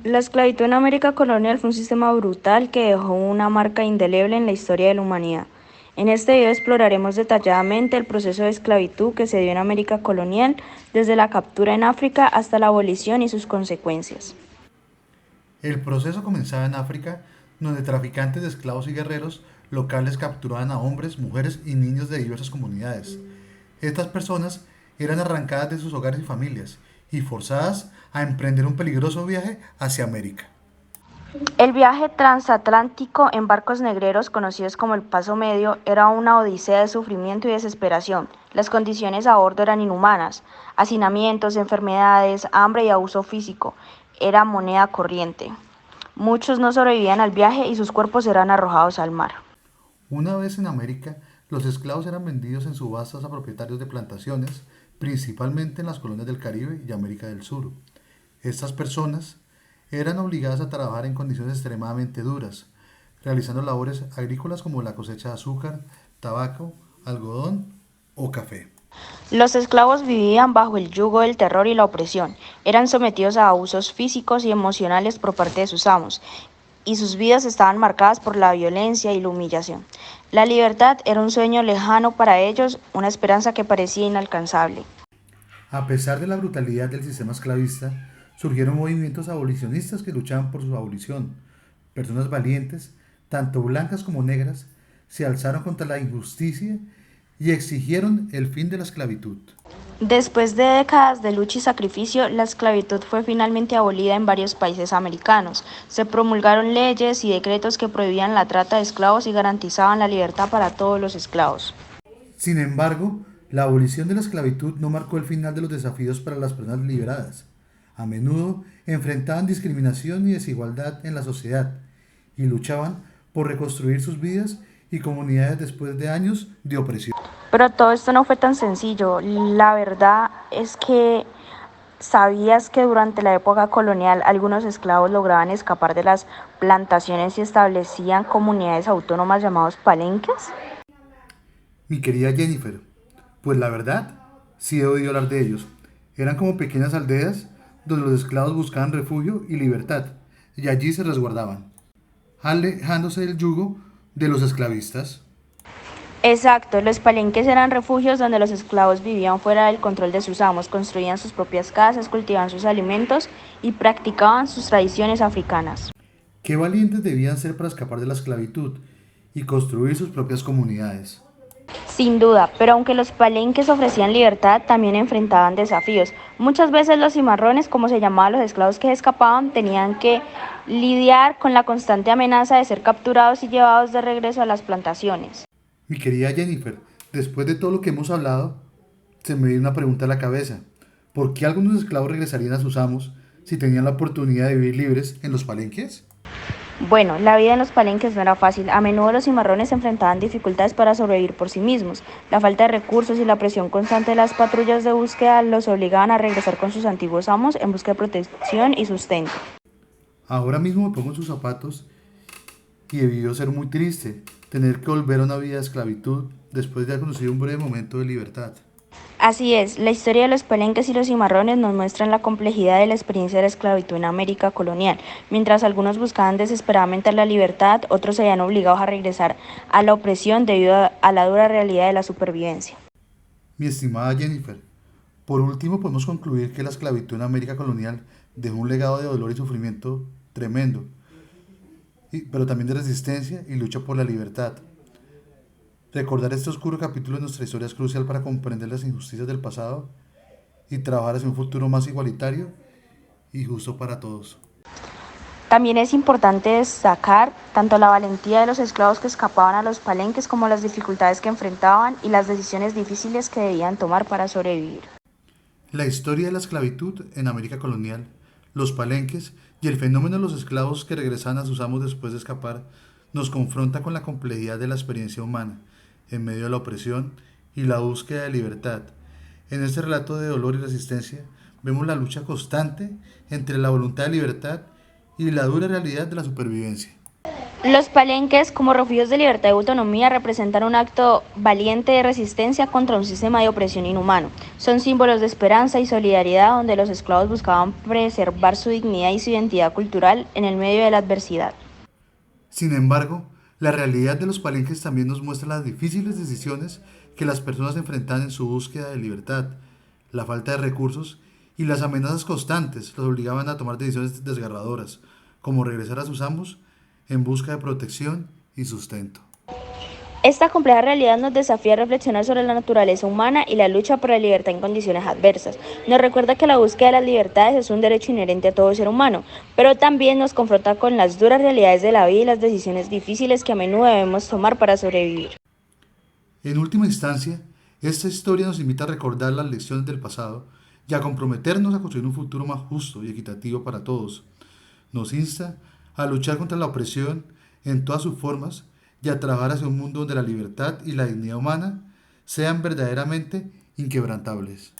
La esclavitud en América colonial fue un sistema brutal que dejó una marca indeleble en la historia de la humanidad. En este video exploraremos detalladamente el proceso de esclavitud que se dio en América colonial, desde la captura en África hasta la abolición y sus consecuencias. El proceso comenzaba en África, donde traficantes de esclavos y guerreros locales capturaban a hombres, mujeres y niños de diversas comunidades. Estas personas eran arrancadas de sus hogares y familias y forzadas a emprender un peligroso viaje hacia América. El viaje transatlántico en barcos negreros, conocidos como el Paso Medio, era una odisea de sufrimiento y desesperación. Las condiciones a bordo eran inhumanas: hacinamientos, enfermedades, hambre y abuso físico. Era moneda corriente. Muchos no sobrevivían al viaje y sus cuerpos eran arrojados al mar. Una vez en América, los esclavos eran vendidos en subastas a propietarios de plantaciones, principalmente en las colonias del Caribe y América del Sur. Estas personas eran obligadas a trabajar en condiciones extremadamente duras, realizando labores agrícolas como la cosecha de azúcar, tabaco, algodón o café. Los esclavos vivían bajo el yugo del terror y la opresión, eran sometidos a abusos físicos y emocionales por parte de sus amos, y sus vidas estaban marcadas por la violencia y la humillación. La libertad era un sueño lejano para ellos, una esperanza que parecía inalcanzable. A pesar de la brutalidad del sistema esclavista, surgieron movimientos abolicionistas que luchaban por su abolición. Personas valientes, tanto blancas como negras, se alzaron contra la injusticia y exigieron el fin de la esclavitud. Después de décadas de lucha y sacrificio, la esclavitud fue finalmente abolida en varios países americanos. Se promulgaron leyes y decretos que prohibían la trata de esclavos y garantizaban la libertad para todos los esclavos. Sin embargo, la abolición de la esclavitud no marcó el final de los desafíos para las personas liberadas. A menudo enfrentaban discriminación y desigualdad en la sociedad y luchaban por reconstruir sus vidas y comunidades después de años de opresión. Pero todo esto no fue tan sencillo. La verdad es que ¿sabías que durante la época colonial algunos esclavos lograban escapar de las plantaciones y establecían comunidades autónomas llamados palenques? Mi querida Jennifer, pues la verdad, sí he oído hablar de ellos. Eran como pequeñas aldeas donde los esclavos buscaban refugio y libertad, y allí se resguardaban, alejándose del yugo de los esclavistas. Exacto, los palenques eran refugios donde los esclavos vivían fuera del control de sus amos, construían sus propias casas, cultivaban sus alimentos y practicaban sus tradiciones africanas. Qué valientes debían ser para escapar de la esclavitud y construir sus propias comunidades. Sin duda, pero aunque los palenques ofrecían libertad, también enfrentaban desafíos. Muchas veces los cimarrones, como se llamaban los esclavos que escapaban, tenían que lidiar con la constante amenaza de ser capturados y llevados de regreso a las plantaciones. Mi querida Jennifer, después de todo lo que hemos hablado, se me viene una pregunta a la cabeza. ¿Por qué algunos esclavos regresarían a sus amos si tenían la oportunidad de vivir libres en los palenques? Bueno, la vida en los palenques no era fácil. A menudo los cimarrones enfrentaban dificultades para sobrevivir por sí mismos. La falta de recursos y la presión constante de las patrullas de búsqueda los obligaban a regresar con sus antiguos amos en busca de protección y sustento. Ahora mismo me pongo en sus zapatos y debió ser muy triste tener que volver a una vida de esclavitud después de haber conocido un breve momento de libertad. Así es, la historia de los palenques y los cimarrones nos muestra la complejidad de la experiencia de la esclavitud en América colonial. Mientras algunos buscaban desesperadamente la libertad, otros se habían obligados a regresar a la opresión debido a la dura realidad de la supervivencia. Mi estimada Jennifer, por último podemos concluir que la esclavitud en América colonial dejó un legado de dolor y sufrimiento tremendo, pero también de resistencia y lucha por la libertad. Recordar este oscuro capítulo de nuestra historia es crucial para comprender las injusticias del pasado y trabajar hacia un futuro más igualitario y justo para todos. También es importante destacar tanto la valentía de los esclavos que escapaban a los palenques como las dificultades que enfrentaban y las decisiones difíciles que debían tomar para sobrevivir. La historia de la esclavitud en América colonial, los palenques y el fenómeno de los esclavos que regresan a sus amos después de escapar nos confronta con la complejidad de la experiencia humana en medio de la opresión y la búsqueda de libertad. En este relato de dolor y resistencia vemos la lucha constante entre la voluntad de libertad y la dura realidad de la supervivencia. Los palenques, como refugios de libertad y autonomía, representan un acto valiente de resistencia contra un sistema de opresión inhumano. Son símbolos de esperanza y solidaridad donde los esclavos buscaban preservar su dignidad y su identidad cultural en el medio de la adversidad. Sin embargo, la realidad de los palenques también nos muestra las difíciles decisiones que las personas enfrentan en su búsqueda de libertad, la falta de recursos y las amenazas constantes los obligaban a tomar decisiones desgarradoras, como regresar a sus amos en busca de protección y sustento. Esta compleja realidad nos desafía a reflexionar sobre la naturaleza humana y la lucha por la libertad en condiciones adversas. Nos recuerda que la búsqueda de las libertades es un derecho inherente a todo ser humano, pero también nos confronta con las duras realidades de la vida y las decisiones difíciles que a menudo debemos tomar para sobrevivir. En última instancia, esta historia nos invita a recordar las lecciones del pasado y a comprometernos a construir un futuro más justo y equitativo para todos. Nos insta a luchar contra la opresión en todas sus formas y a trabajar hacia un mundo donde la libertad y la dignidad humana sean verdaderamente inquebrantables.